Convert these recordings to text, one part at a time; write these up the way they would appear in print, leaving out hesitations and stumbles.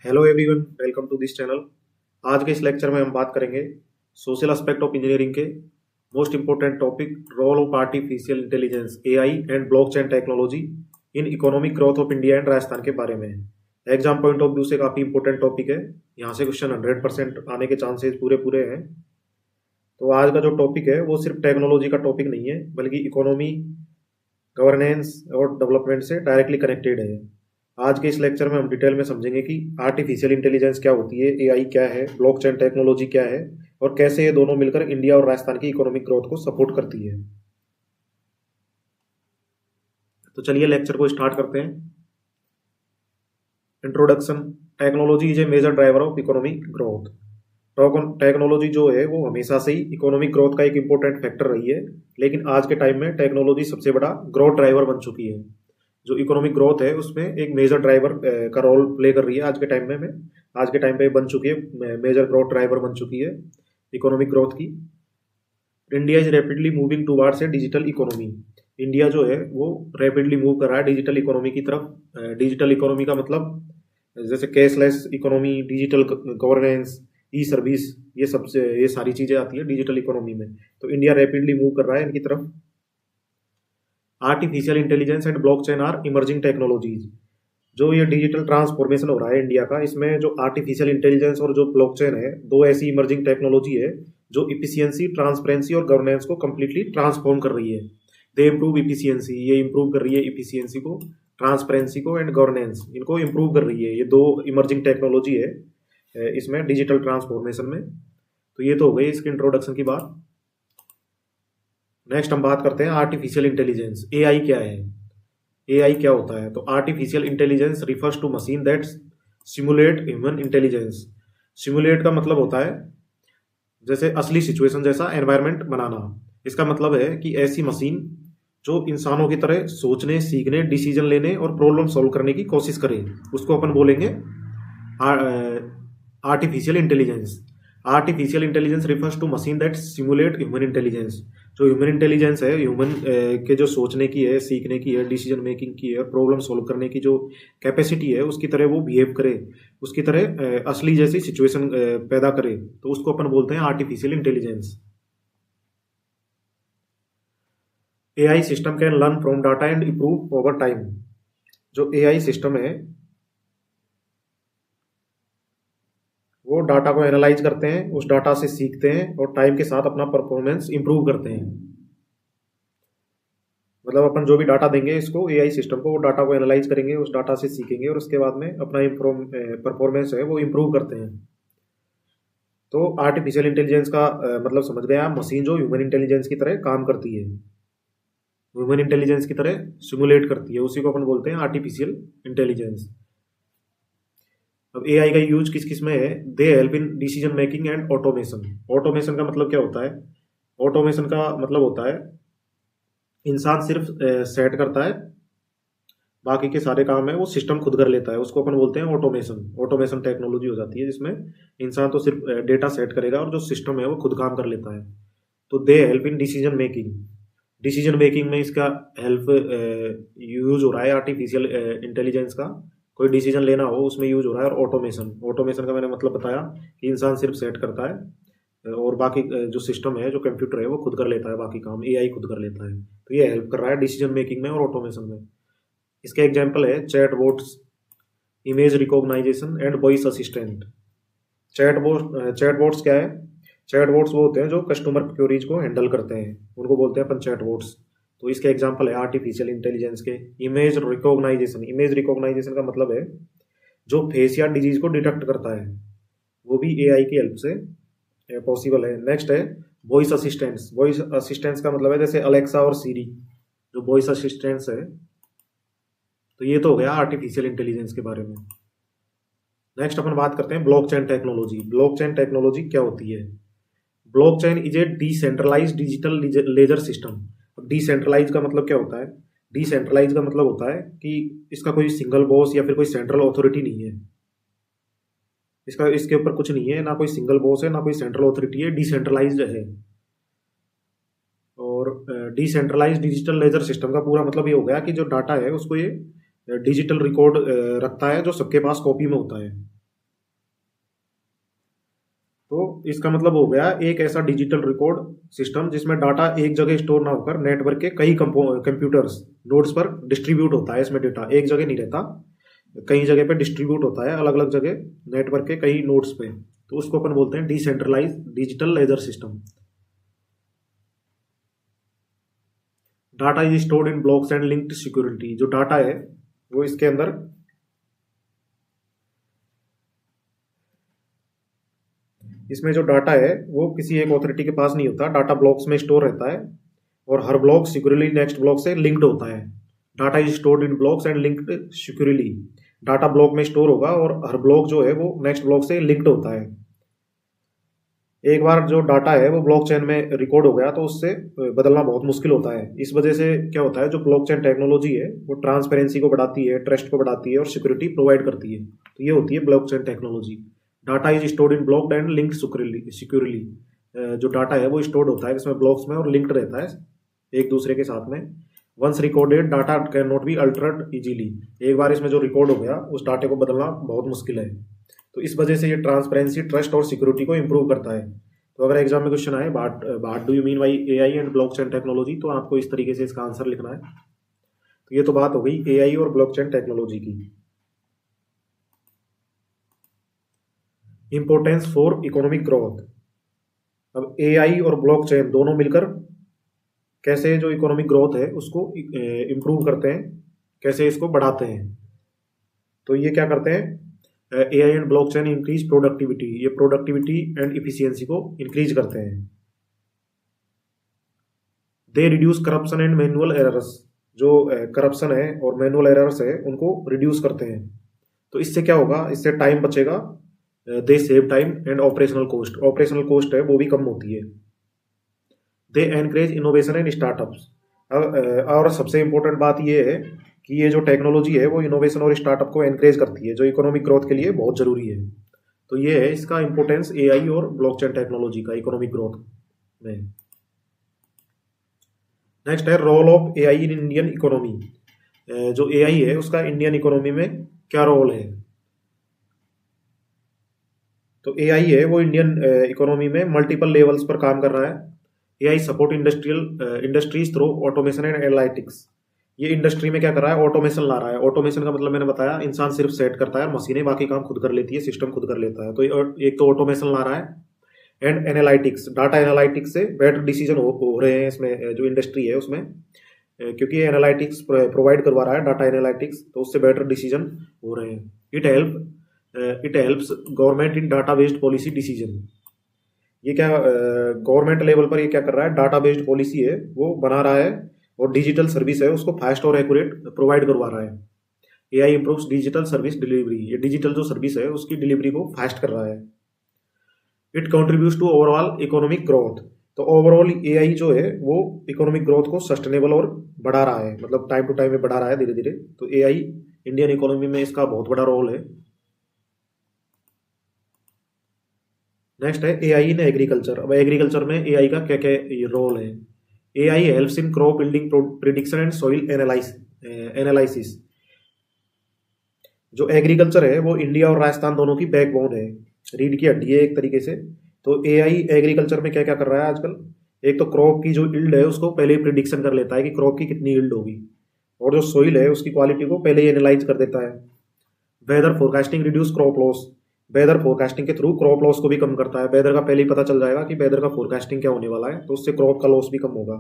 Hello everyone, welcome to this channel. आज के इस लेक्चर में हम बात करेंगे सोशल एस्पेक्ट ऑफ इंजीनियरिंग के most important topic role of artificial intelligence AI and blockchain technology in economic growth of India and Rajasthan के बारे में। एग्जाम पॉइंट ऑफ व्यू से काफ़ी इंपॉर्टेंट टॉपिक है। यहाँ से क्वेश्चन 100% आने के चांसेस पूरे पूरे हैं। तो आज का जो टॉपिक है वो सिर्फ टेक्नोलॉजी का टॉपिक नहीं है, बल्कि इकोनॉमी, गवर्नेंस और डेवलपमेंट से डायरेक्टली कनेक्टेड है। आज के इस लेक्चर में हम डिटेल में समझेंगे कि आर्टिफिशियल इंटेलिजेंस क्या होती है, एआई क्या है, ब्लॉकचेन टेक्नोलॉजी क्या है और कैसे ये दोनों मिलकर इंडिया और राजस्थान की इकोनॉमिक ग्रोथ को सपोर्ट करती है। तो चलिए लेक्चर को स्टार्ट करते हैं। Introduction. Technology is a major driver of economic growth. Technology जो है वो हमेशा से ही इकोनॉमिक ग्रोथ का एक इंपॉर्टेंट फैक्टर रही है, लेकिन आज के टाइम में टेक्नोलॉजी सबसे बड़ा ग्रोथ ड्राइवर बन चुकी है। जो इकोनॉमिक ग्रोथ है उसमें एक मेजर ड्राइवर का रोल प्ले कर रही है। आज के टाइम में आज के टाइम पे बन चुकी है, मेजर ग्रोथ ड्राइवर बन चुकी है इकोनॉमिक ग्रोथ की। India is rapidly moving towards A digital economy. India जो है वो रैपिडली मूव कर रहा है डिजिटल इकोनॉमी की तरफ। डिजिटल इकोनॉमी का मतलब जैसे कैशलेस इकोनॉमी, डिजिटल गवर्नेंस, ई सर्विस, ये सारी चीजें आती है डिजिटल इकोनॉमी में। तो इंडिया रैपिडली मूव कर रहा है इनकी तरफ। Artificial intelligence and blockchain are emerging technologies. जो ये डिजिटल ट्रांसफॉर्मेशन हो रहा है इंडिया का, इसमें जो आर्टिफिशियल इंटेलिजेंस और जो ब्लॉकचेन है, दो ऐसी इमर्जिंग टेक्नोलॉजी है जो इफिशियंसी, ट्रांसपेरेंसी और गवर्नेंस को कंप्लीटली ट्रांसफॉर्म कर रही है। दे इम्प्रूव इफिशियंसी, ये इम्प्रूव कर रही है इफिशियंसी को, ट्रांसपेरेंसी को एंड गवर्नेंस, इनको इम्प्रूव कर रही है। ये दो इमर्जिंग टेक्नोलॉजी है इसमें डिजिटल ट्रांसफॉर्मेशन में। तो ये तो हो गई इसके इंट्रोडक्शन की बात। नेक्स्ट हम बात करते हैं आर्टिफिशियल इंटेलिजेंस। एआई क्या है, एआई क्या होता है? तो artificial intelligence refers to machine that simulate human intelligence. Simulate का मतलब होता है जैसे असली सिचुएशन जैसा एनवायरनमेंट बनाना। इसका मतलब है कि ऐसी मशीन जो इंसानों की तरह सोचने, सीखने, डिसीजन लेने और प्रॉब्लम सॉल्व करने की कोशिश करे, उसको अपन बोलेंगे artificial intelligence. Artificial intelligence refers to machine that simulate human intelligence. जो ह्यूमन इंटेलिजेंस है, ह्यूमन के जो सोचने की है, सीखने की है, डिसीजन मेकिंग की है, प्रॉब्लम सॉल्व करने की जो कैपेसिटी है, उसकी तरह वो बिहेव करे, उसकी तरह असली जैसी सिचुएशन पैदा करे, तो उसको अपन बोलते हैं artificial intelligence. AI system can learn from data and improve over time. जो एआई सिस्टम है वो डाटा को एनालाइज करते हैं, उस डाटा से सीखते हैं और टाइम के साथ अपना परफॉर्मेंस इंप्रूव करते हैं। मतलब अपन जो भी डाटा देंगे इसको, एआई सिस्टम को, वो डाटा को एनालाइज करेंगे, उस डाटा से सीखेंगे और उसके बाद में अपना परफॉर्मेंस है वो इंप्रूव करते हैं। तो आर्टिफिशियल इंटेलिजेंस का मतलब समझ गए आप, मशीन जो ह्यूमन इंटेलिजेंस की तरह काम करती है, ह्यूमन इंटेलिजेंस की तरह सिमुलेट करती है, उसी को अपन बोलते हैं आर्टिफिशियल इंटेलिजेंस। अब एआई का यूज किस किस में है? They help in decision making and automation. Automation का मतलब क्या होता है? ऑटोमेशन का मतलब होता है इंसान सिर्फ सेट करता है, बाकी के सारे काम है वो सिस्टम खुद कर लेता है, उसको अपन बोलते हैं ऑटोमेशन। ऑटोमेशन टेक्नोलॉजी हो जाती है जिसमें इंसान तो सिर्फ डेटा सेट करेगा और जो सिस्टम है वो खुद काम कर लेता है। तो they help in decision making. Decision making में इसका हेल्प यूज हो रहा है आर्टिफिशियल इंटेलिजेंस का। कोई डिसीजन लेना हो उसमें यूज हो रहा है। और ऑटोमेशन, ऑटोमेशन का मैंने मतलब बताया कि इंसान सिर्फ सेट करता है और बाकी जो सिस्टम है, जो कंप्यूटर है, वो खुद कर लेता है, बाकी काम एआई खुद कर लेता है। तो ये हेल्प कर रहा है डिसीजन मेकिंग में और ऑटोमेशन में। इसके एग्जाम्पल है chatbots, image recognition and voice assistant. Chatbots क्या है? चैटबॉट्स वो होते हैं जो कस्टमर क्वेरीज को हैंडल करते हैं, उनको बोलते हैं अपन चैटबॉट्स। तो इसके एग्जांपल है आर्टिफिशियल इंटेलिजेंस के इमेज रिकॉग्नाइजेशन। इमेज रिकॉग्नाइजेशन का मतलब है जो फेस या डिजीज को डिटेक्ट करता है, वो भी एआई की हेल्प से पॉसिबल है। नेक्स्ट है वॉइस असिस्टेंट्स। वॉइस असिस्टेंट्स का मतलब है जैसे अलेक्सा और सीरी, जो वॉइस असिस्टेंट्स है। तो ये तो हो गया आर्टिफिशियल इंटेलिजेंस के बारे में। नेक्स्ट अपन बात करते हैं ब्लॉकचेन टेक्नोलॉजी। ब्लॉकचेन टेक्नोलॉजी क्या होती है? Blockchain is a decentralised digital ledger system. Decentralise का मतलब क्या होता है? डिसेंट्रलाइज का मतलब होता है कि इसका कोई सिंगल बॉस या फिर कोई सेंट्रल अथॉरिटी नहीं है। इसके ऊपर कुछ नहीं है, ना कोई सिंगल बॉस है, ना कोई सेंट्रल अथॉरिटी है, डिसेंट्रलाइज्ड है। और डिसेंट्रलाइज्ड डिजिटल लेजर सिस्टम का पूरा मतलब ये हो गया कि जो डाटा है उसको ये डिजिटल रिकॉर्ड रखता है, जो सबके पास कॉपी में होता है। तो इसका मतलब हो गया एक ऐसा डिजिटल रिकॉर्ड सिस्टम जिसमें डाटा एक जगह स्टोर ना होकर नेटवर्क के कई कंप्यूटर्स नोड्स पर डिस्ट्रीब्यूट होता है। इसमें डेटा एक जगह नहीं रहता, कई जगह पे डिस्ट्रीब्यूट होता है, अलग अलग जगह नेटवर्क के कई नोड्स पे। तो उसको अपन बोलते हैं decentralise digital ledger system. Data is stored in blocks and linked security. जो डाटा है वो इसके अंदर इसमें जो डाटा है वो किसी एक अथॉरिटी के पास नहीं होता, डाटा ब्लॉक्स में स्टोर रहता है और हर ब्लॉक सिक्योरली नेक्स्ट ब्लॉक से लिंक्ड होता है। Data is stored in blocks and linked securely. Data block में स्टोर होगा और हर ब्लॉक जो है वो नेक्स्ट ब्लॉक से लिंक्ड होता है। एक बार जो डाटा है वो ब्लॉकचेन में रिकॉर्ड हो गया तो उससे बदलना बहुत मुश्किल होता है। इस वजह से क्या होता है, जो ब्लॉकचेन टेक्नोलॉजी है वो ट्रांसपेरेंसी को बढ़ाती है, ट्रस्ट को बढ़ाती है और सिक्योरिटी प्रोवाइड करती है। तो ये होती है blockchain technology. Data is stored in blocked and linked securely. जो डाटा है वो स्टोर्ड होता है इसमें ब्लॉक्स में और लिंक्ड रहता है एक दूसरे के साथ में। Once recorded data can not be altered easily. एक बार इसमें जो रिकॉर्ड हो गया उस डाटे को बदलना बहुत मुश्किल है। तो इस वजह से ये ट्रांसपेरेंसी, ट्रस्ट और सिक्योरिटी को इंप्रूव करता है। तो अगर एग्जाम में क्वेश्चन आए what do you mean by AI and blockchain technology, तो आपको इस तरीके से इसका आंसर लिखना है। तो ये तो बात हो गई एआई और ब्लॉकचेन टेक्नोलॉजी की। Importance for economic growth. अब एआई और ब्लॉकचेन दोनों मिलकर कैसे जो इकोनॉमिक ग्रोथ है उसको इंप्रूव करते हैं, कैसे इसको बढ़ाते हैं। तो ये क्या करते हैं, AI and blockchain increase productivity. ये प्रोडक्टिविटी एंड इफिशियंसी को इंक्रीज करते हैं। They reduce corruption and manual errors. जो करप्शन है और मैनुअल एरर्स है उनको रिड्यूस करते हैं। तो इससे क्या होगा, इससे टाइम बचेगा। They save time and operational cost. Operational cost है वो भी कम होती है। They encourage innovation and startups. और सबसे इंपॉर्टेंट बात ये है कि ये जो टेक्नोलॉजी है वो इनोवेशन और स्टार्टअप को एनकरेज करती है, जो इकोनॉमिक ग्रोथ के लिए बहुत जरूरी है। तो ये है इसका इंपॉर्टेंस एआई और ब्लॉकचेन टेक्नोलॉजी का इकोनॉमिक ग्रोथ में। नेक्स्ट है role of AI in Indian economy. जो एआई है उसका इंडियन इकोनॉमी में क्या रोल है। तो एआई है वो इंडियन इकोनॉमी में मल्टीपल लेवल्स पर काम कर रहा है। AI support industries through automation and analytics. ये इंडस्ट्री में क्या कर रहा है, ऑटोमेशन ला रहा है। ऑटोमेशन का मतलब मैंने बताया, इंसान सिर्फ सेट करता है, मशीनें बाकी काम खुद कर लेती है, सिस्टम खुद कर लेता है। तो एक तो ऑटोमेशन ला रहा है एंड एनालिटिक्स, डाटा एनालिटिक्स से बेटर डिसीजन हो रहे हैं इसमें जो इंडस्ट्री है उसमें, क्योंकि ये एनालिटिक्स प्रोवाइड करवा रहा है, डाटा एनालिटिक्स, तो उससे बेटर डिसीजन हो रहे हैं। It helps government in data based policy decision. ये क्या गवर्नमेंट लेवल पर ये क्या कर रहा है, डाटा बेस्ड पॉलिसी है वो बना रहा है और डिजिटल सर्विस है उसको फास्ट और एक्यूरेट प्रोवाइड करवा रहा है। AI improves digital service delivery. ये डिजिटल जो सर्विस है उसकी डिलीवरी को फास्ट कर रहा है। It contributes to overall economic growth. तो ओवरऑल एआई जो है वो इकोनॉमिक ग्रोथ को सस्टेनेबल और बढ़ा रहा है, मतलब टाइम टू टाइम में बढ़ा रहा है धीरे धीरे। तो एआई इंडियन इकोनॉमी में इसका बहुत बड़ा रोल है। नेक्स्ट है एआई इन एग्रीकल्चर। अब एग्रीकल्चर में एआई का क्या क्या रोल है। AI helps in crop building prediction and soil analysis. जो एग्रीकल्चर है वो इंडिया और राजस्थान दोनों की बैकबोन है, रीढ़ की हड्डी है एक तरीके से। तो एआई एग्रीकल्चर में क्या क्या कर रहा है आजकल, एक तो क्रॉप की जो यील्ड है उसको पहले ही प्रिडिक्शन कर लेता है कि क्रॉप की कितनी यील्ड होगी, और जो सोइल है उसकी क्वालिटी को पहले ही एनालाइज कर देता है। Weather forecasting reduce crop loss. Weather forecasting के थ्रू क्रॉप लॉस को भी कम करता है। वेदर का पहले ही पता चल जाएगा कि वेदर का फोरकास्टिंग क्या होने वाला है, तो उससे क्रॉप का लॉस भी कम होगा।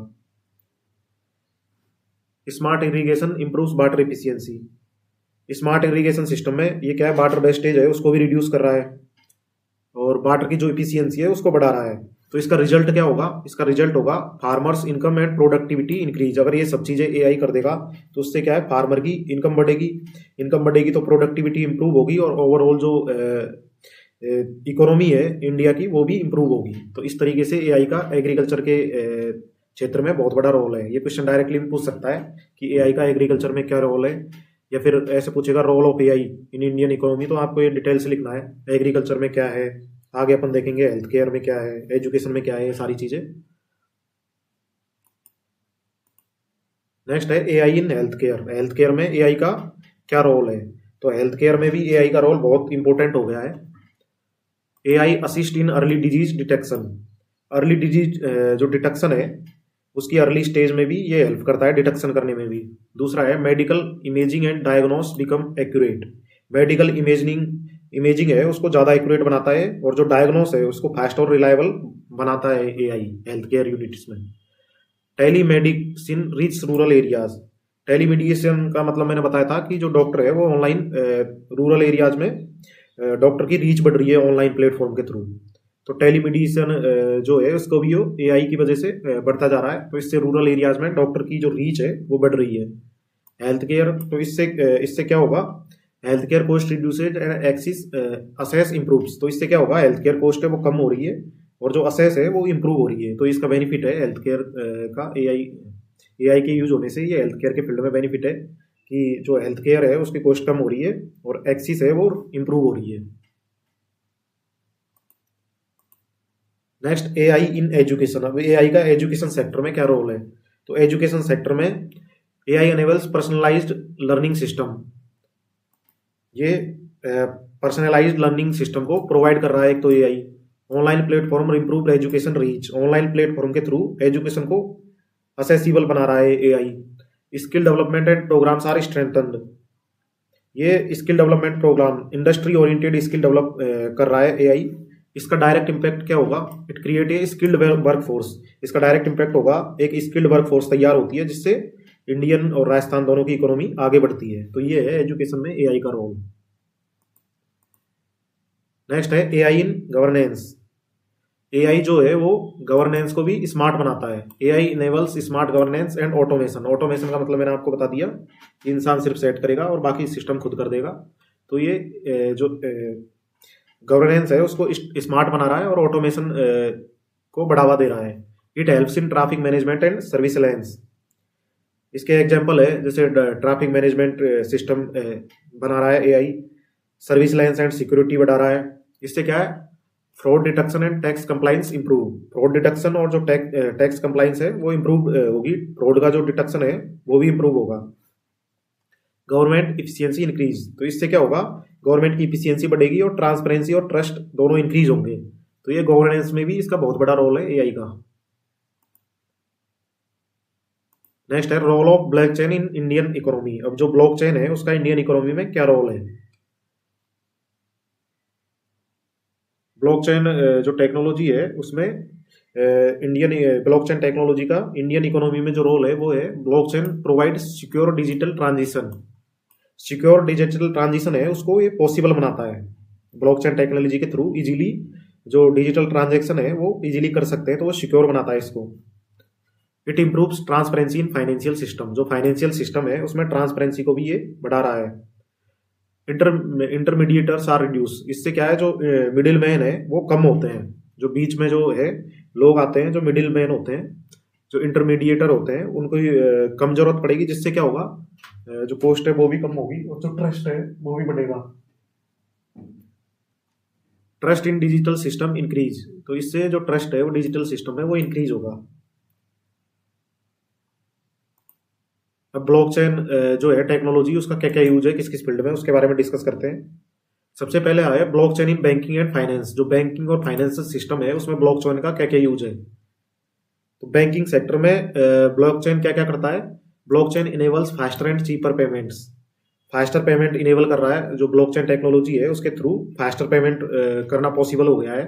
Smart irrigation improves water efficiency. Smart irrigation system में ये क्या है, वाटर वेस्टेज है उसको भी रिड्यूस कर रहा है और वाटर की जो इफिशियंसी है उसको बढ़ा रहा है। तो इसका रिजल्ट क्या होगा, इसका रिजल्ट होगा farmers income and productivity increase. अगर ये सब चीजें एआई कर देगा तो उससे क्या है, फार्मर की इनकम बढ़ेगी, इनकम बढ़ेगी तो प्रोडक्टिविटी इंप्रूव होगी और ओवरऑल जो इकोनॉमी है इंडिया की वो भी इंप्रूव होगी। तो इस तरीके से एआई का एग्रीकल्चर के क्षेत्र में बहुत बड़ा रोल है। ये क्वेश्चन डायरेक्टली भी पूछ सकता है कि एआई का एग्रीकल्चर में क्या रोल है, या फिर ऐसे पूछेगा role of AI in Indian economy. तो आपको ये डिटेल से लिखना है, एग्रीकल्चर में क्या है, आगे अपन देखेंगे हेल्थ केयर में क्या है, एजुकेशन में क्या है, ये सारी चीजें। नेक्स्ट है AI in health care. Health care में एआई का क्या रोल है। तो हेल्थ केयर में भी एआई का रोल बहुत इंपॉर्टेंट हो गया है। AI assist in early disease detection. Early disease जो डिटेक्शन है उसकी अर्ली स्टेज में भी ये हेल्प करता है, डिटेक्शन करने में भी। दूसरा है medical imaging and diagnose become accurate. Medical imaging है उसको ज़्यादा एक्यूरेट बनाता है, और जो डायग्नोस है उसको फास्ट और रिलायबल बनाता है एआई हेल्थ केयर यूनिट्स में। Telemedicine reach rural areas. Telemedicine का मतलब मैंने बताया था कि जो डॉक्टर है वो ऑनलाइन रूरल एरियाज में डॉक्टर की रीच बढ़ रही है ऑनलाइन प्लेटफॉर्म के थ्रू। तो टेलीमेडिसिन जो है उसको भी एआई की वजह से बढ़ता जा रहा है, तो इससे रूरल एरियाज में डॉक्टर की जो रीच है वो बढ़ रही है। हेल्थ केयर, तो इससे क्या होगा, health care cost reduced and access access improves. तो इससे क्या होगा, हेल्थ केयर कॉस्ट है वो कम हो रही है और जो असेस है वो इम्प्रूव हो रही है। तो इसका बेनिफिट है हेल्थ केयर का एआई के यूज होने से। ये हेल्थ केयर के फील्ड में बेनिफिट है कि जो हेल्थ केयर है उसकी कॉस्ट कम हो रही है और एक्सिस है वो इम्प्रूव हो रही है। Next AI in education. अब एआई का एजुकेशन सेक्टर में क्या रोल है, तो एजुकेशन सेक्टर में AI enables personalised learning system. ये पर्सनलाइज्ड लर्निंग सिस्टम को प्रोवाइड कर रहा है एक तो AI. Online platform improve education reach. Online platform के थ्रू एजुकेशन को असेसिबल बना रहा है AI. Skill development and programmes are strengthened. ये skill development programme industry oriented skill develop कर रहा है एआई। इसका डायरेक्ट इम्पैक्ट क्या होगा, it create a skilled work force. इसका डायरेक्ट इम्पैक्ट होगा, एक स्किल्ड वर्क फोर्स तैयार होती है जिससे इंडियन और राजस्थान दोनों की इकोनॉमी आगे बढ़ती है। तो ये है एजुकेशन में एआई का रोल। नेक्स्ट है एआई इन गवर्नेंस। एआई जो है वो गवर्नेंस को भी स्मार्ट बनाता है। AI enables smart governance and automation. Automation का मतलब मैंने आपको बता दिया, इंसान सिर्फ सेट करेगा और बाकी सिस्टम खुद कर देगा। तो ये जो गवर्नेंस है उसको स्मार्ट बना रहा है और ऑटोमेशन को बढ़ावा दे रहा है। It helps in traffic management and surveillance. इसके एग्जांपल है जैसे ट्रैफिक मैनेजमेंट सिस्टम बना रहा है एआई, सर्विसलेंस एंड सिक्योरिटी बढ़ा रहा है। इससे क्या है, fraud detection and tax compliance improve. Fraud detection और जो टैक्स कंप्लाइंस है वो इंप्रूव होगी। फ्रॉड का जो डिटेक्शन है वो भी इंप्रूव होगा। Government efficiency increase. तो इससे क्या होगा, गवर्नमेंट की इफिशियंसी बढ़ेगी और ट्रांसपेरेंसी और ट्रस्ट दोनों इंक्रीज होंगे। तो ये गवर्नेंस में भी इसका बहुत बड़ा रोल है एआई का। नेक्स्ट है role of blockchain in Indian economy. अब जो ब्लॉकचेन है उसका इंडियन इकोनॉमी में क्या रोल है। ब्लॉकचेन जो टेक्नोलॉजी है उसमें इंडियन ब्लॉकचेन टेक्नोलॉजी का इंडियन इकोनॉमी में जो रोल है वो है, blockchain provide secure digital transition. Secure digital transition है उसको ये पॉसिबल बनाता है। ब्लॉकचेन टेक्नोलॉजी के थ्रू इजीली जो डिजिटल ट्रांजैक्शन है वो इजीली कर सकते हैं, तो वो सिक्योर बनाता है इसको। It improves transparency in financial system. जो फाइनेंशियल सिस्टम है उसमें ट्रांसपेरेंसी को भी ये बढ़ा रहा है। इंटरमीडिएटर्स आर रिड्यूस। इससे क्या है, जो मिडिल मैन है वो कम होते हैं। जो बीच में जो है लोग आते हैं, जो मिडिल मैन होते हैं, जो इंटरमीडिएटर होते हैं, उनको कम जरूरत पड़ेगी। जिससे क्या होगा, जो कॉस्ट है वो भी कम होगी और जो ट्रस्ट है वो भी बढ़ेगा। Trust in digital system increase. तो इससे जो ट्रस्ट है वो डिजिटल सिस्टम है वो इंक्रीज होगा। अब ब्लॉकचेन जो है टेक्नोलॉजी उसका क्या क्या यूज है किस किस फील्ड में, उसके बारे में डिस्कस करते हैं। सबसे पहले आया blockchain in banking and finance. जो बैंकिंग और फाइनेंशियल सिस्टम है उसमें ब्लॉकचेन का क्या क्या यूज है। तो बैंकिंग सेक्टर में ब्लॉकचेन क्या क्या करता है, blockchain enables faster and cheaper payments. Faster payment enable कर रहा है। जो ब्लॉकचेन टेक्नोलॉजी है उसके थ्रू फास्टर पेमेंट करना पॉसिबल हो गया है।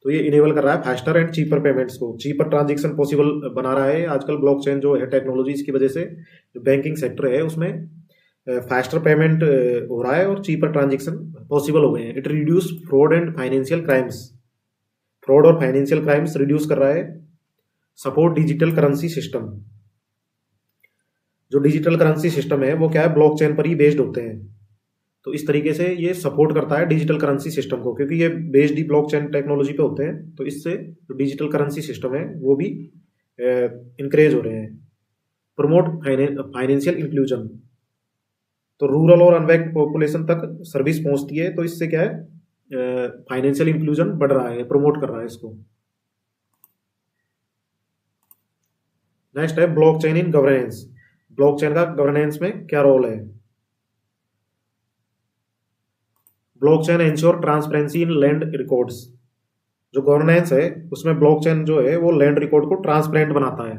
तो ये इनेबल कर रहा है फास्टर एंड चीपर पेमेंट्स को, चीपर ट्रांजेक्शन पॉसिबल बना रहा है आजकल ब्लॉकचेन जो है टेक्नोलॉजी। इसकी वजह से जो बैंकिंग सेक्टर है उसमें फास्टर पेमेंट हो रहा है और चीपर ट्रांजेक्शन पॉसिबल हो गए हैं। It reduce fraud and financial crimes. Fraud और फाइनेंशियल क्राइम्स रिड्यूस कर रहा है। Support digital currency system. जो डिजिटल करेंसी सिस्टम है वो क्या है, ब्लॉकचेन पर ही बेस्ड होते हैं। तो इस तरीके से ये सपोर्ट करता है डिजिटल करेंसी सिस्टम को, क्योंकि ये बेस्ड ही ब्लॉकचेन टेक्नोलॉजी पे होते हैं। तो इससे जो डिजिटल करेंसी सिस्टम है वो भी इंक्रेज हो रहे हैं। Promote financial inclusion. तो रूरल और अनबैंक्ड पॉपुलेशन तक सर्विस पहुंचती है। तो इससे क्या है, फाइनेंशियल इंक्लूजन बढ़ रहा है, प्रमोट कर रहा है इसको। नेक्स्ट है ब्लॉकचेन इन गवर्नेंस। ब्लॉकचेन का गवर्नेंस में क्या रोल है। Blockchain ensure transparency in land records. जो गवर्नेंस है उसमें ब्लॉकचेन जो है वो लैंड रिकॉर्ड को ट्रांसपेरेंट बनाता है।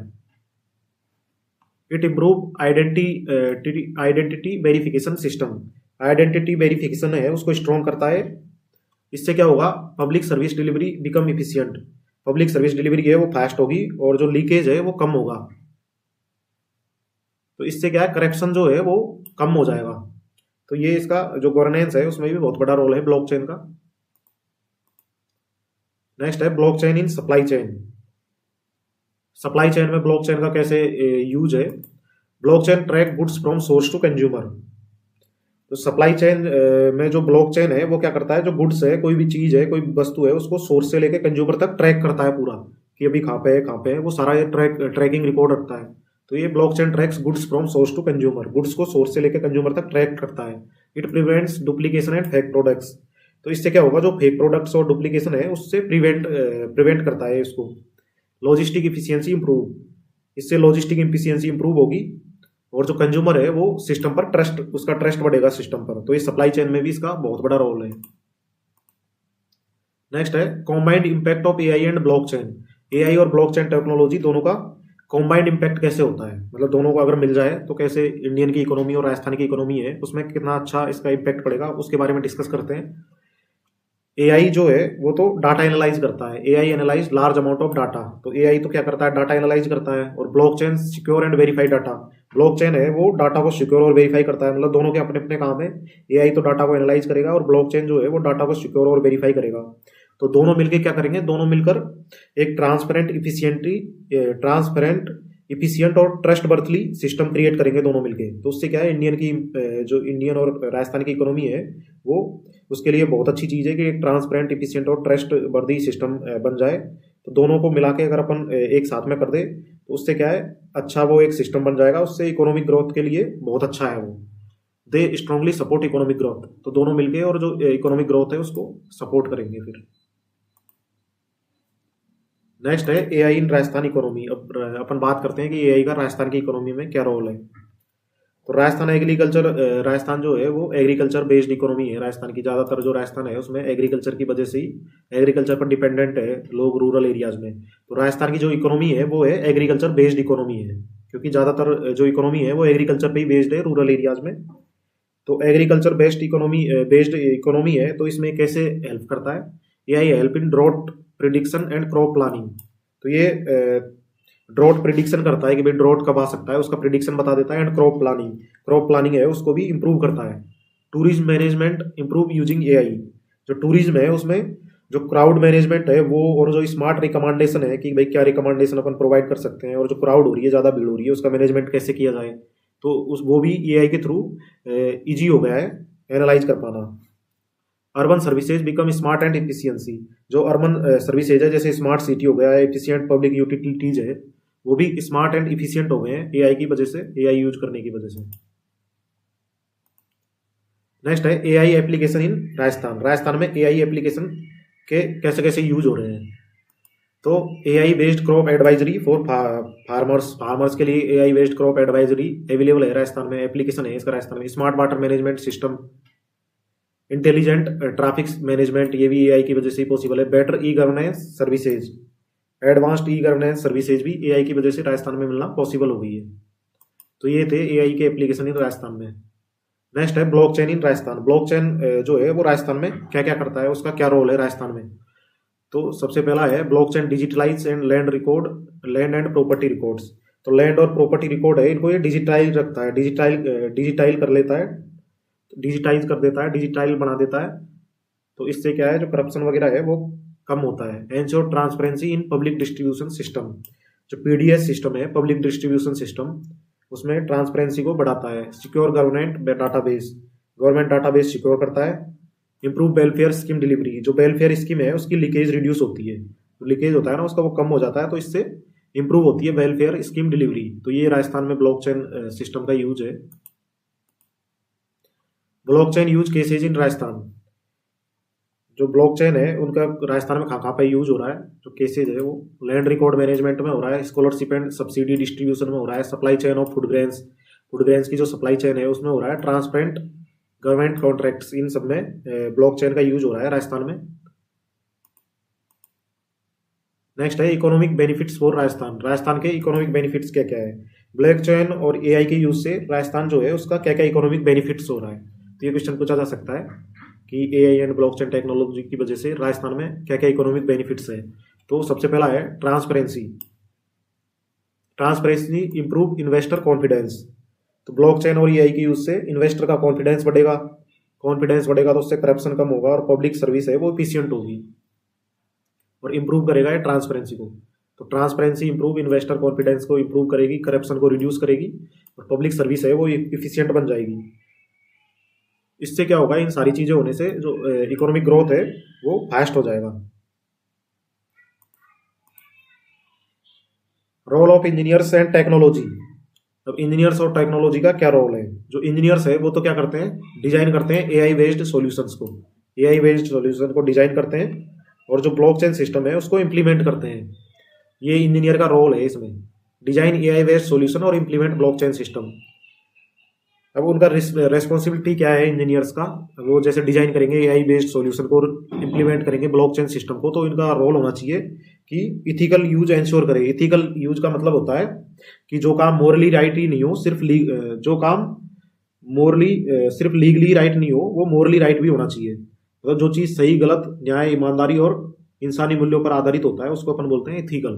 It improve identity verification system. Identity verification है उसको स्ट्रॉन्ग करता है। इससे क्या होगा, public service delivery become efficient. Public service delivery है वो फास्ट होगी और जो लीकेज है वो कम होगा। तो इससे क्या है, करप्शन जो है वो कम हो जाएगा। तो ये इसका जो गवर्नेंस है उसमें भी बहुत बड़ा रोल है ब्लॉकचेन का। नेक्स्ट है blockchain in supply chain. Supply chain में ब्लॉकचेन का कैसे यूज है। Blockchain track goods from source to consumer. तो सप्लाई चेन में जो ब्लॉकचेन है वो क्या करता है, जो गुड्स है, कोई भी चीज है, कोई वस्तु है, उसको सोर्स से लेके कंज्यूमर तक ट्रैक करता है पूरा, कि अभी कहाँ पे है, वो सारा ये ट्रैकिंग रिकॉर्ड रखता है। तो ये blockchain tracks goods from source to consumer. Goods को सोर्स से लेकर कंज्यूमर तक ट्रैक करता है। It prevents duplication and fake products. तो इससे क्या होगा, जो फेक प्रोडक्ट्स और डुप्लीकेशन है उससे प्रिवेंट करता है इसको। Logistic efficiency improve. इससे लॉजिस्टिक इफिशियंसी इंप्रूव होगी और जो कंज्यूमर है वो सिस्टम पर ट्रस्ट, उसका ट्रस्ट बढ़ेगा सिस्टम पर। तो ये सप्लाई चेन में भी इसका बहुत बड़ा रोल है। नेक्स्ट है combined impact of AI and blockchain. AI और ब्लॉकचेन टेक्नोलॉजी दोनों का कॉम्बाइंड इंपैक्ट कैसे होता है, मतलब दोनों को अगर मिल जाए तो कैसे इंडियन की इकोनॉमी और राजस्थान की इकोनॉमी है उसमें कितना अच्छा इसका इंपैक्ट पड़ेगा, उसके बारे में डिस्कस करते हैं। एआई जो है वो तो डाटा एनालाइज करता है। AI analyse large amount of data. तो एआई तो क्या करता है, डाटा एनालाइज करता है। और blockchain secure and verify data. Blockchain है वो डाटा को सिक्योर और वेरीफाई करता है, मतलब दोनों के अपने अपने काम है। एआई तो डाटा को एनालाइज करेगा और ब्लॉकचेन जो है वो डाटा को सिक्योर और वेरीफाई करेगा। तो दोनों मिलकर क्या करेंगे, दोनों मिलकर एक ट्रांसपेरेंट इफिशियंट और ट्रस्ट बर्थली सिस्टम क्रिएट करेंगे दोनों मिलके। तो उससे क्या है, इंडियन की जो इंडियन और राजस्थान की इकोनॉमी है वो उसके लिए बहुत अच्छी चीज़ है कि एक ट्रांसपेरेंट इफिशियंट और ट्रस्ट वर्दी सिस्टम बन जाए। तो दोनों को मिला के अगर अपन एक साथ में कर दे तो उससे क्या है, अच्छा वो एक सिस्टम बन जाएगा। उससे इकोनॉमिक ग्रोथ के लिए बहुत अच्छा है वो। दे स्ट्रांगली सपोर्ट इकोनॉमिक ग्रोथ। तो दोनों मिलके और जो इकोनॉमिक ग्रोथ है उसको सपोर्ट करेंगे फिर। नेक्स्ट है एआई इन राजस्थान इकोनॉमी। अब अपन बात करते हैं कि एआई का राजस्थान की इकोनॉमी में क्या रोल है। तो राजस्थान जो है वो एग्रीकल्चर बेस्ड इकोनॉमी है। राजस्थान की ज़्यादातर जो राजस्थान है उसमें एग्रीकल्चर की वजह से ही एग्रीकल्चर पर डिपेंडेंट है लोग रूरल एरियाज में। तो राजस्थान की जो इकोनॉमी है वो है एग्रीकल्चर बेस्ड इकोनॉमी है, क्योंकि ज़्यादातर जो इकोनॉमी है वो एग्रीकल्चर पे ही बेस्ड है रूरल एरियाज में। तो एग्रीकल्चर बेस्ड इकोनॉमी है। तो इसमें कैसे हेल्प करता है, AI help in drought prediction and crop planning. तो ये ड्रॉट प्रिडिक्शन करता है कि भाई ड्रॉट कब आ सकता है, उसका प्रिडिक्शन बता देता है। एंड क्रॉप प्लानिंग है उसको भी इंप्रूव करता है। Tourism management improve using AI. जो टूरिज्म है उसमें जो क्राउड मैनेजमेंट है वो, और जो स्मार्ट रिकमेंडेशन है कि भाई क्या रिकमेंडेशन अपन प्रोवाइड कर सकते हैं, और जो क्राउड हो रही है, ज़्यादा भीड़ हो रही है, उसका मैनेजमेंट कैसे किया जाए, तो वो भी एआई के थ्रू ईजी हो गया है एनालाइज कर पाना। Urban services become smart and efficiency. जो अर्बन सर्विसेज है जैसे स्मार्ट सिटी हो गया है, एफिशिएंट पब्लिक यूटिलिटीज है, वो भी स्मार्ट एंड इफिशिएंट हो गए हैं एआई की वजह से, एआई यूज करने की वजह से। नेक्स्ट है एआई एप्लीकेशन इन राजस्थान में एआई एप्लीकेशन के कैसे कैसे यूज हो रहे हैं। तो AI based crop advisory for farmers के लिए AI based crop advisory available है राजस्थान में, एप्लीकेशन है इसका राजस्थान में। Smart water management system, intelligent traffic management, ये भी एआई की वजह से पॉसिबल है। Better e governance services, advanced e governance services भी एआई की वजह से राजस्थान में मिलना पॉसिबल हो गई है। तो ये थे एआई के एप्लीकेशन इन राजस्थान में। नेक्स्ट है ब्लॉकचेन इन राजस्थान। ब्लॉकचेन जो है वो राजस्थान में क्या क्या करता है, उसका क्या रोल है राजस्थान में। तो सबसे पहला है blockchain digitalise and land and property records. तो लैंड और प्रॉपर्टी रिकॉर्ड है इनको ये डिजिटाइज रखता है, डिजिटाइज कर लेता है, डिजिटाइज कर देता है, डिजिटाइल बना देता है। तो इससे क्या है, जो करप्शन वगैरह है वो कम होता है। Ensure transparency in public distribution system. जो पीडीएस सिस्टम है, पब्लिक डिस्ट्रीब्यूशन सिस्टम, उसमें ट्रांसपेरेंसी को बढ़ाता है। सिक्योर गवर्नमेंट डाटाबेस सिक्योर करता है। Improve welfare scheme delivery. जो वेलफेयर स्कीम है उसकी लीकेज रिड्यूस होती है, तो लीकेज होता है ना उसका, वो कम हो जाता है। तो इससे इंप्रूव होती है वेलफेयर स्कीम डिलीवरी। तो ये राजस्थान में ब्लॉकचेन सिस्टम का यूज है। Blockchain use cases in Rajasthan. जो ब्लॉकचेन है उनका राजस्थान में कहाँ पे यूज हो रहा है, जो केसेज है वो लैंड रिकॉर्ड मैनेजमेंट में हो रहा है, स्कॉलरशिप एंड सब्सिडी डिस्ट्रीब्यूशन में हो रहा है, supply chain of food grains की जो सप्लाई चेन है उसमें हो रहा है, ट्रांसपेरेंट गवर्नमेंट कॉन्ट्रैक्ट्स, इन सब में ब्लॉकचेन का यूज हो रहा है राजस्थान में। नेक्स्ट है economic benefits for Rajasthan. Rajasthan के इकोनॉमिक बेनिफिट्स क्या क्या है? ब्लॉकचेन और एआई के यूज से राजस्थान जो है उसका क्या क्या इकोनॉमिक बेनिफिट्स हो रहा है, तो ये क्वेश्चन पूछा जा सकता है कि एआई एंड ब्लॉकचेन टेक्नोलॉजी की वजह से राजस्थान में क्या क्या इकोनॉमिक बेनिफिट्स है। तो सबसे पहला है transparency. Transparency improve investor confidence. तो ब्लॉकचेन और एआई के यूज से इन्वेस्टर का कॉन्फिडेंस बढ़ेगा, कॉन्फिडेंस बढ़ेगा तो उससे करप्शन कम होगा और पब्लिक सर्विस है वो एफिशिएंट होगी और इंप्रूव करेगा ये ट्रांसपेरेंसी को। तो ट्रांसपेरेंसी इंप्रूव इन्वेस्टर कॉन्फिडेंस को इंप्रूव करेगी, करप्शन को रिड्यूस करेगी और पब्लिक सर्विस है वो एफिशिएंट बन जाएगी। इससे क्या होगा, इन सारी चीजें होने से जो इकोनॉमिक ग्रोथ है वो फास्ट हो जाएगा। Role of engineers and technology. अब इंजीनियर्स और टेक्नोलॉजी का क्या रोल है? जो इंजीनियर्स है वो तो क्या करते हैं, डिजाइन करते हैं एआई बेस्ड सॉल्यूशंस को, एआई बेस्ड सॉल्यूशन को डिजाइन करते हैं और जो ब्लॉकचेन सिस्टम है उसको इंप्लीमेंट करते हैं। ये इंजीनियर का रोल है इसमें, डिजाइन एआई बेस्ड सॉल्यूशन और इंप्लीमेंट ब्लॉकचेन सिस्टम। अब उनका रेस्पॉन्सिबिलिटी क्या है इंजीनियर्स का? वो जैसे डिजाइन करेंगे एआई बेस्ड सॉल्यूशन को और इंप्लीमेंट करेंगे ब्लॉकचेन सिस्टम को, तो इनका रोल होना चाहिए कि इथिकल यूज एंश्योर करे। इथिकल यूज का मतलब होता है कि जो काम मोरली राइट ही नहीं हो, जो काम मोरली सिर्फ लीगली राइट नहीं हो, वो मोरली राइट भी होना चाहिए। मतलब जो चीज सही गलत न्याय ईमानदारी और इंसानी मूल्यों पर आधारित होता है उसको अपन बोलते हैं इथिकल।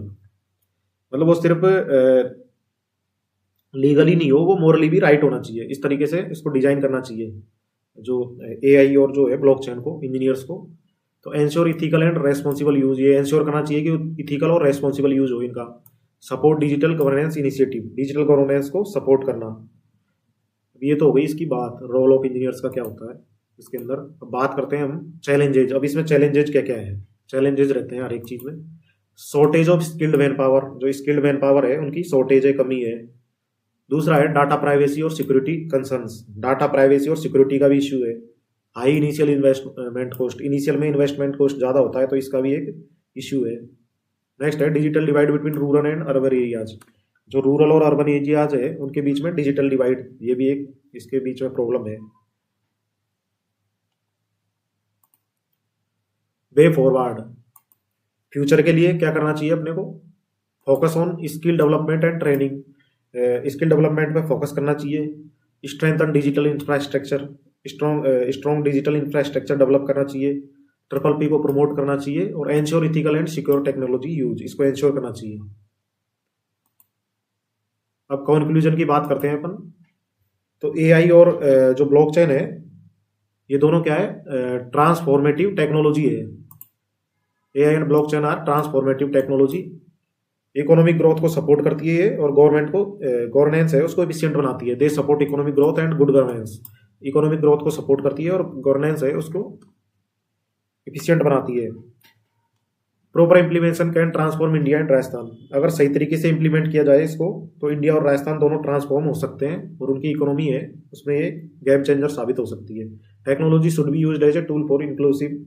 मतलब वो सिर्फ लीगली नहीं हो, वो मोरली भी राइट होना चाहिए। इस तरीके से इसको डिजाइन करना चाहिए जो एआई और जो है ब्लॉकचेन को, इंजीनियर्स को। तो ensure ethical and responsible use, ये एंश्योर करना चाहिए कि इथिकल और रेस्पॉन्सिबल यूज हो इनका। Support digital governance initiative, digital governance को सपोर्ट करना। ये तो हो गई इसकी बात, रोल ऑफ इंजीनियर्स का क्या होता है इसके अंदर। अब बात करते हैं हम चैलेंजेज। अब इसमें चैलेंजेज क्या क्या है? चैलेंजेज रहते हैं हर एक चीज में। Shortage of skilled man power, जो स्किल्ड मैन पावर है उनकी शॉर्टेज है, कमी है। दूसरा है डाटा प्राइवेसी और सिक्योरिटी कंसर्न्स, डाटा प्राइवेसी और सिक्योरिटी का भी इश्यू है। High initial investment cost, initial में इन्वेस्टमेंट कॉस्ट ज्यादा होता है तो इसका भी एक इश्यू है। नेक्स्ट है digital divide between rural and urban areas, जो रूरल और अर्बन एरियाज है उनके बीच में डिजिटल डिवाइड, ये भी एक इसके बीच में प्रॉब्लम है। वे फॉरवर्ड, फ्यूचर के लिए क्या करना चाहिए अपने को? Focus on skill development and training, skill development पे फोकस करना चाहिए। Strengthen digital infrastructure, strong digital infrastructure develop करना चाहिए। ट्रिपल पी को प्रमोट करना चाहिए और ensure ethical and secure technology use, इसको एंश्योर करना चाहिए। अब कंक्लूजन की बात करते हैं अपन। तो एआई और जो ब्लॉकचेन है ये दोनों क्या है? ट्रांसफॉर्मेटिव टेक्नोलॉजी है। AI and blockchain are transformative technology, economic growth को सपोर्ट करती है और गवर्नमेंट को गवर्नेंस है उसको एफिशिएंट बनाती है। They support economic growth and good governance, economic growth को सपोर्ट करती है और गवर्नेंस है उसको एफिशिएंट बनाती है। Proper implementation can transform India and Rajasthan, अगर सही तरीके से इंप्लीमेंट किया जाए इसको तो इंडिया और राजस्थान दोनों ट्रांसफॉर्म हो सकते हैं और उनकी इकोनॉमी है उसमें एक गेम चेंजर साबित हो सकती है। Technology should be used as a tool for inclusive,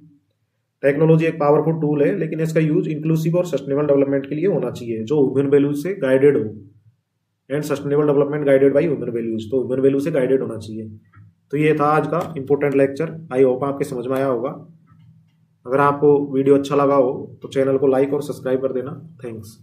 technology एक पावरफुल टूल है लेकिन इसका यूज इंक्लूसिव और सस्टेनेबल डेवलपमेंट के लिए होना चाहिए, जो ह्यूमन वैल्यूज से गाइडेड हो। And sustainable development guided by human values, तो ह्यूमन वैल्यू से गाइडेड होना चाहिए। तो ये था आज का इंपॉर्टेंट लेक्चर। आई होप आपके समझ में आया होगा। अगर आपको वीडियो अच्छा लगा हो तो चैनल को लाइक और सब्सक्राइब कर देना। थैंक्स।